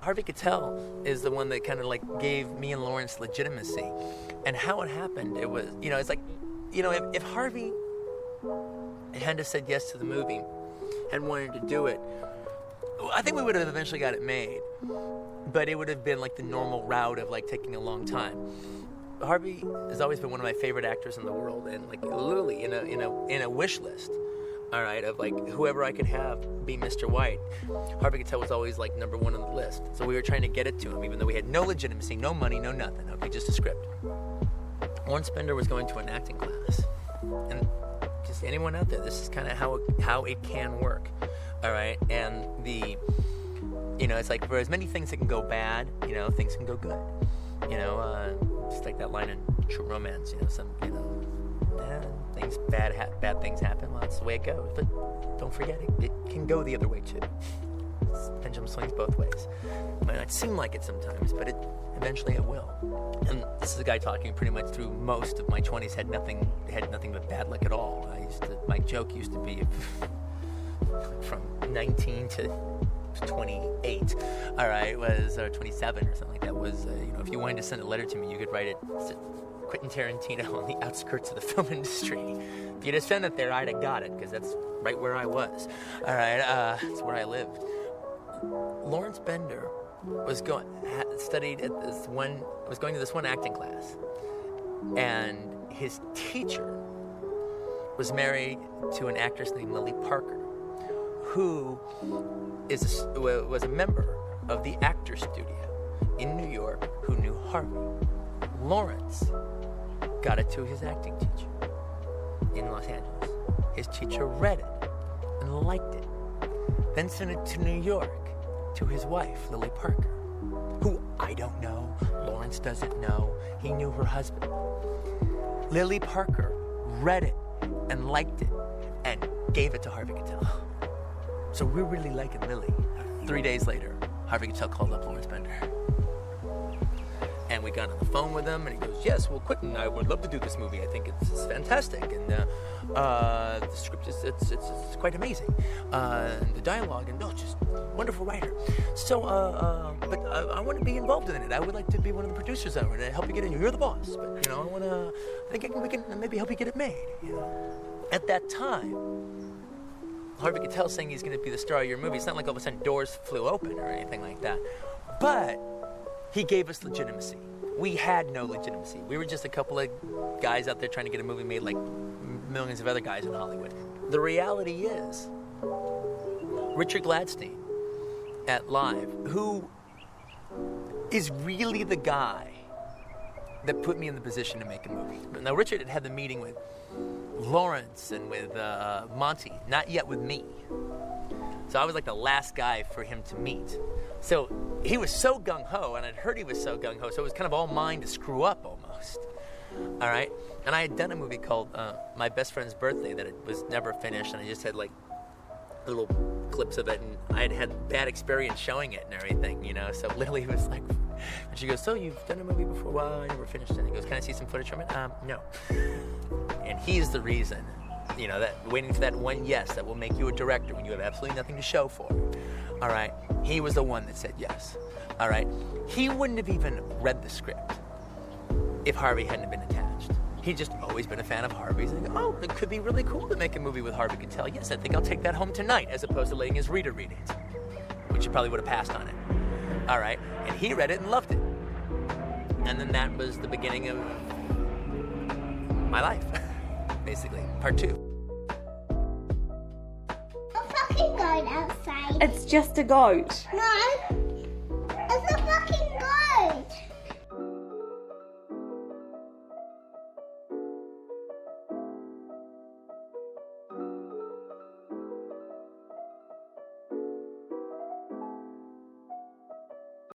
Harvey Keitel is the one that kind of like gave me and Lawrence legitimacy. And how it happened, it was, it's like, if Harvey had have said yes to the movie and wanted to do it, I think we would have eventually got it made. But it would have been like the normal route of like taking a long time. Harvey has always been one of my favorite actors in the world, and like literally in a wish list, all right, of like whoever I could have be Mr. White. Harvey Keitel was always like number one on the list. So we were trying to get it to him, even though we had no legitimacy, no money, no nothing. Okay, just a script. Lawrence Bender was going to an acting class, and just anyone out there, this is kind of how it can work, all right. And it's like for as many things that can go bad, things can go good. Just like that line in True Romance, bad things happen. Well, that's the way it goes. But don't forget, it can go the other way too. Pendulum swings both ways. It might not seem like it sometimes, but eventually it will. And this is a guy talking pretty much through most of my 20s, had nothing but bad luck at all. My joke used to be from 19 to 28, all right, was 27 or something like that, was, if you wanted to send a letter to me, you could write it to Quentin Tarantino on the outskirts of the film industry. If you'd have sent it there, I'd have got it, because that's right where I was, all right, that's where I lived. Lawrence Bender was going to this one acting class, and his teacher was married to an actress named Lily Parker, who was a member of the Actors Studio in New York, who knew Harvey. Lawrence got it to his acting teacher in Los Angeles. His teacher read it and liked it, then sent it to New York to his wife, Lily Parker, who I don't know, Lawrence doesn't know, he knew her husband. Lily Parker read it and liked it and gave it to Harvey Keitel. So we're really liking Lily. 3 days later, Harvey Keitel called up Lawrence Bender. And we got on the phone with him, and he goes, yes, well, Quentin, I would love to do this movie. I think it's fantastic. And the script is it's quite amazing. The dialogue, and just wonderful writer. So, but I want to be involved in it. I would like to be one of the producers of it and help you get in. You're the boss, but, I think we can maybe help you get it made. At that time, Harvey Keitel saying he's going to be the star of your movie. It's not like all of a sudden doors flew open or anything like that. But he gave us legitimacy. We had no legitimacy. We were just a couple of guys out there trying to get a movie made like millions of other guys in Hollywood. The reality is, Richard Gladstein at Live, who is really the guy that put me in the position to make a movie. Now, Richard had the meeting with Lawrence and with Monty, not yet with me. So I was like the last guy for him to meet. So he was so gung-ho, and I'd heard he was so gung-ho, so it was kind of all mine to screw up almost. All right? And I had done a movie called My Best Friend's Birthday that it was never finished, and I just had like little clips of it, and I had had bad experience showing it and everything, So Lily was like, and she goes, so you've done a movie before? Well, I never finished it. And he goes, can I see some footage from it? No. And he's the reason, that waiting for that one yes that will make you a director when you have absolutely nothing to show for it. All right? He was the one that said yes. All right? He wouldn't have even read the script if Harvey hadn't been attached. He'd just always been a fan of Harvey's. And go, it could be really cool to make a movie with Harvey Keitel. Yes, I think I'll take that home tonight, as opposed to letting his reader read it, which he probably would have passed on it. All right? And he read it and loved it. And then that was the beginning of my life, basically. Part 2. A fucking goat outside. It's just a goat. No.